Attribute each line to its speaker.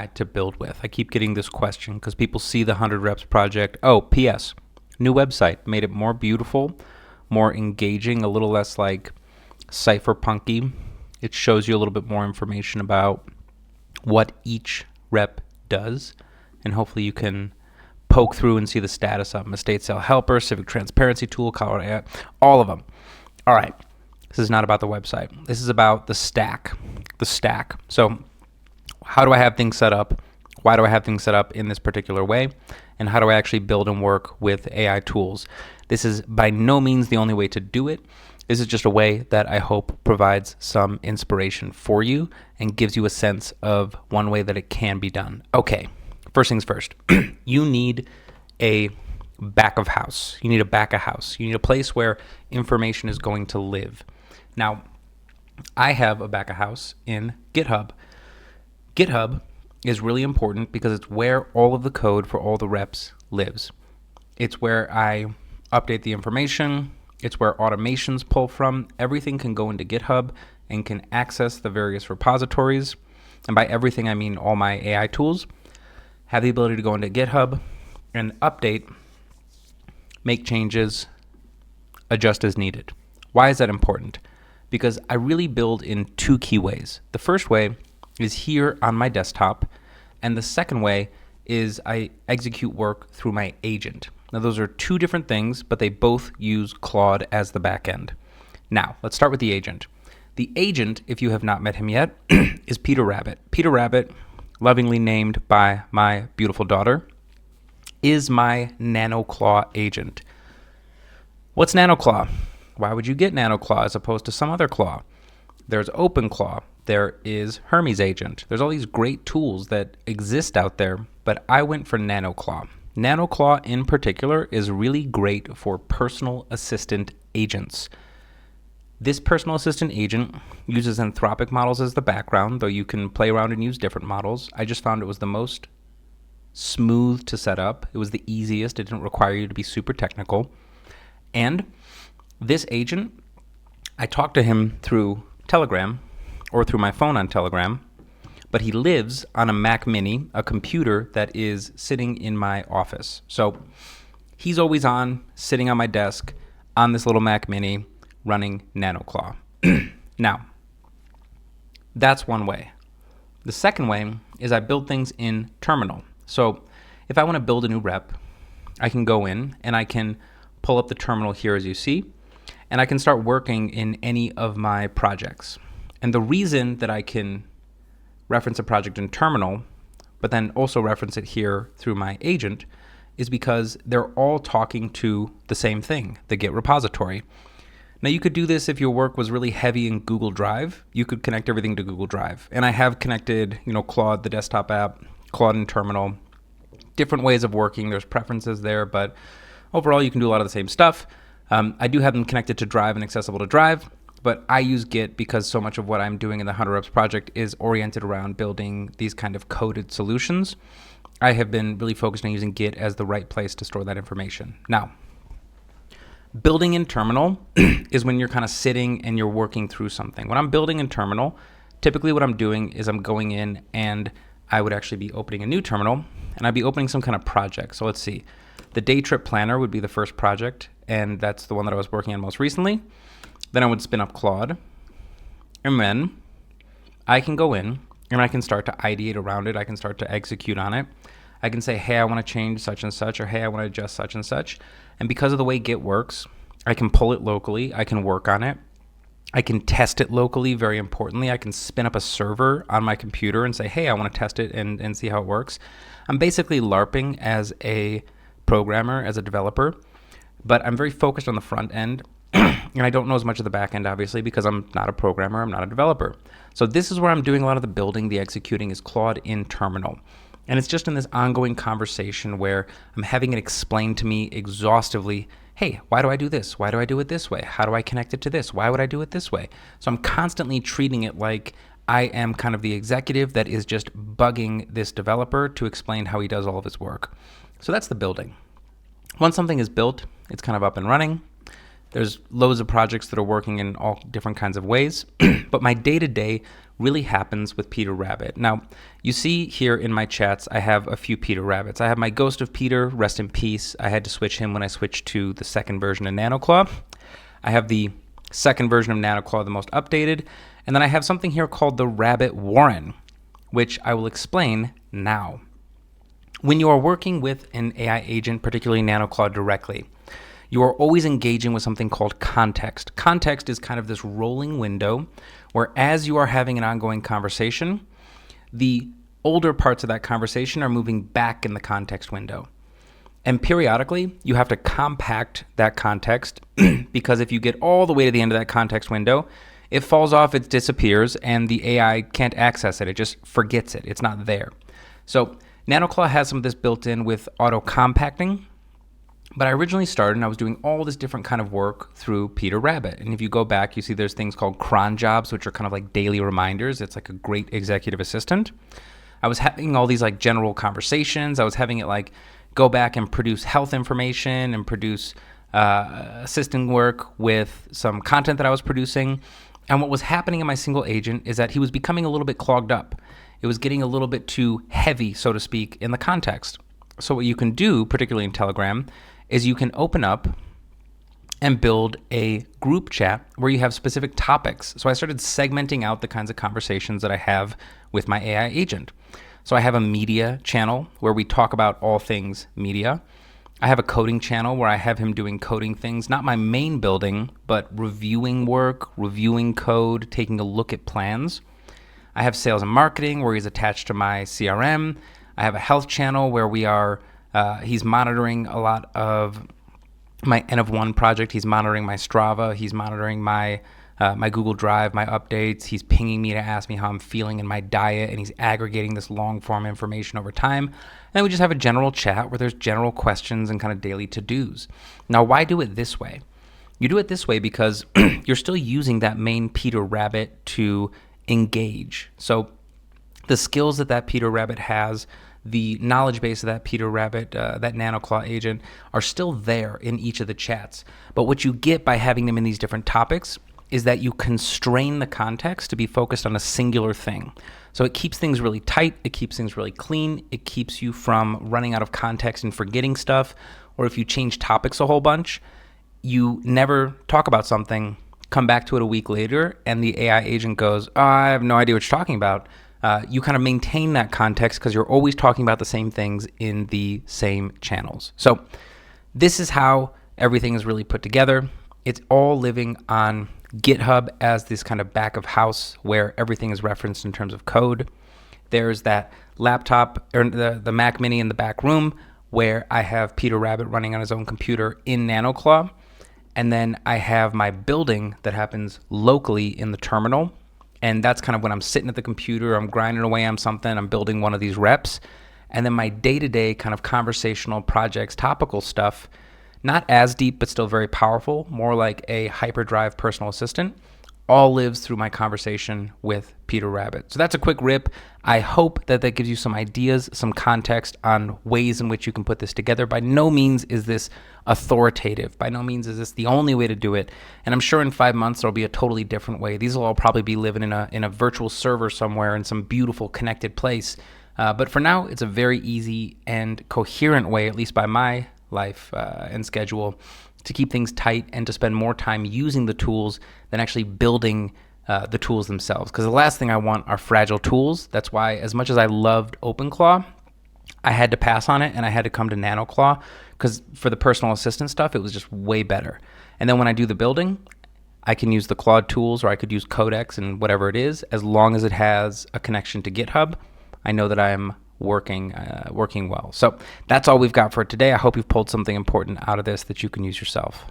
Speaker 1: to build with? I keep getting this question because people see the 100 Reps project. Oh, P.S. New website. Made it more beautiful, more engaging, a little less like cypherpunky. It shows you a little bit more information about what each rep does, and hopefully you can poke through and see the status of them. Estate sale helper, civic transparency tool, Colorado, all of them. All right. This is not about the website. This is about the stack. The stack. So how do I have things set up? Why do I have things set up in this particular way? And how do I actually build and work with AI tools? This is by no means the only way to do it. This is just a way that I hope provides some inspiration for you and gives you a sense of one way that it can be done. Okay, first things first. You need a back of house. You need a back of house. You need a place where information is going to live. Now, I have a back of house in GitHub. GitHub is really important because it's where all of the code for all the reps lives. It's where I update the information. It's where automations pull from. Everything can go into GitHub and can access the various repositories. And by everything, I mean all my AI tools have the ability to go into GitHub and update, make changes, adjust as needed. Why is that important? Because I really build in two key ways. The first way is here on my desktop, and the second way is I execute work through my agent. Now those are two different things, but they both use Claude as the back end. Now, let's start with the agent. The agent, if you have not met him yet, is Peter Rabbit. Peter Rabbit, lovingly named by my beautiful daughter, is my NanoClaw agent. What's NanoClaw? Why would you get NanoClaw as opposed to some other claw? There's OpenClaw. There is Hermes Agent. There's all these great tools that exist out there, but I went for NanoClaw. NanoClaw in particular is really great for personal assistant agents. This personal assistant agent uses Anthropic models as the background, though you can play around and use different models. I just found it was the most smooth to set up. It was the easiest. It didn't require you to be super technical. And this agent, I talked to him through Telegram or through my phone on Telegram, but he lives on a Mac Mini, a computer that is sitting in my office. So he's always on, sitting on my desk on this little Mac Mini running NanoClaw. Now, that's one way. The second way is I build things in Terminal. So if I want to build a new rep, I can go in and I can pull up the terminal here as you see, and I can start working in any of my projects. And the reason that I can reference a project in Terminal, but then also reference it here through my agent, is because they're all talking to the same thing, the Git repository. Now you could do this if your work was really heavy in Google Drive. You could connect everything to Google Drive. And I have connected, Claude, the desktop app, Claude in Terminal, different ways of working. There's preferences there, but overall you can do a lot of the same stuff. I do have them connected to Drive and accessible to Drive, but I use Git because so much of what I'm doing in the 100 Reps project is oriented around building these kind of coded solutions. I have been really focused on using Git as the right place to store that information. Now, building in Terminal is when you're kind of sitting and you're working through something. When I'm building in Terminal, typically what I'm doing is I'm going in and I would actually be opening a new terminal and I'd be opening some kind of project. So let's see. The day trip planner would be the first project, and that's the one that I was working on most recently. Then I would spin up Claude, and then I can go in and I can start to ideate around it. I can start to execute on it. I can say, hey, I want to change such and such, or hey, I want to adjust such and such. And because of the way Git works, I can pull it locally. I can work on it. I can test it locally, very importantly. I can spin up a server on my computer and say, hey, I want to test it and see how it works. I'm basically LARPing as a programmer, as a developer, but I'm very focused on the front end. And I don't know as much of the back end, obviously, because I'm not a programmer, I'm not a developer. So this is where I'm doing a lot of the building, the executing is Claude in Terminal. And it's just in this ongoing conversation where I'm having it explained to me exhaustively, hey, why do I do this? Why do I do it this way? How do I connect it to this? Why would I do it this way? So I'm constantly treating it like I am kind of the executive that is just bugging this developer to explain how he does all of his work. So that's the building. Once something is built, it's kind of up and running. There's loads of projects that are working in all different kinds of ways, but my day-to-day really happens with Peter Rabbit. Now, you see here in my chats, I have a few Peter Rabbits. I have my Ghost of Peter, rest in peace. I had to switch him when I switched to the second version of NanoClaw. I have the second version of NanoClaw, the most updated. And then I have something here called the Rabbit Warren, which I will explain now. When you are working with an AI agent, particularly NanoClaw directly, you are always engaging with something called context. Context is kind of this rolling window where as you are having an ongoing conversation, the older parts of that conversation are moving back in the context window. And periodically, you have to compact that context because if you get all the way to the end of that context window, it falls off, it disappears, and the AI can't access it. It just forgets it. It's not there. So NanoClaw has some of this built in with auto compacting. But I originally started and I was doing all this different kind of work through Peter Rabbit. And if you go back, you see there's things called cron jobs, which are kind of like daily reminders. It's like a great executive assistant. I was having all these like general conversations. I was having it like go back and produce health information and produce assistant work with some content that I was producing. And what was happening in my single agent is that he was becoming a little bit clogged up. It was getting a little bit too heavy, so to speak, in the context. So what you can do, particularly in Telegram, is you can open up and build a group chat where you have specific topics. So I started segmenting out the kinds of conversations that I have with my AI agent. So I have a media channel where we talk about all things media. I have a coding channel where I have him doing coding things, not my main building, but reviewing work, reviewing code, taking a look at plans. I have sales and marketing where he's attached to my CRM. I have a health channel where we are he's monitoring a lot of my N of 1 project. He's monitoring my Strava. He's monitoring my my Google Drive, my updates. He's pinging me to ask me how I'm feeling in my diet, and he's aggregating this long form information over time. And then we just have a general chat where there's general questions and kind of daily to-dos. Now, why do it this way? You do it this way because you're still using that main Peter Rabbit to engage. So the skills that Peter Rabbit has, the knowledge base of that Peter Rabbit, that NanoClaw agent, are still there in each of the chats. But what you get by having them in these different topics is that you constrain the context to be focused on a singular thing. So it keeps things really tight, it keeps things really clean, it keeps you from running out of context and forgetting stuff, or if you change topics a whole bunch, you never talk about something, come back to it a week later, and the AI agent goes, oh, I have no idea what you're talking about. You kind of maintain that context because you're always talking about the same things in the same channels. So this is how everything is really put together. It's all living on GitHub as this kind of back of house where everything is referenced in terms of code. There's that laptop or the Mac Mini in the back room where I have Peter Rabbit running on his own computer in NanoClaw. And then I have my building that happens locally in the terminal. And that's kind of when I'm sitting at the computer, I'm grinding away on something, I'm building one of these reps. And then my day-to-day kind of conversational projects, topical stuff, not as deep, but still very powerful, more like a hyperdrive personal assistant, all lives through my conversation with Peter Rabbit. So that's a quick rip. I hope that gives you some ideas, some context on ways in which you can put this together. By no means is this authoritative. By no means is this the only way to do it. And I'm sure in 5 months there'll be a totally different way. These will all probably be living in a virtual server somewhere in some beautiful connected place. But for now, it's a very easy and coherent way, at least by my life and schedule, to keep things tight and to spend more time using the tools than actually building the tools themselves. Because the last thing I want are fragile tools. That's why, as much as I loved OpenClaw, I had to pass on it and I had to come to NanoClaw because for the personal assistant stuff, it was just way better. And then when I do the building, I can use the Claude tools or I could use Codex and whatever it is, as long as it has a connection to GitHub. I know that I'm working well. So that's all we've got for today. I hope you've pulled something important out of this that you can use yourself.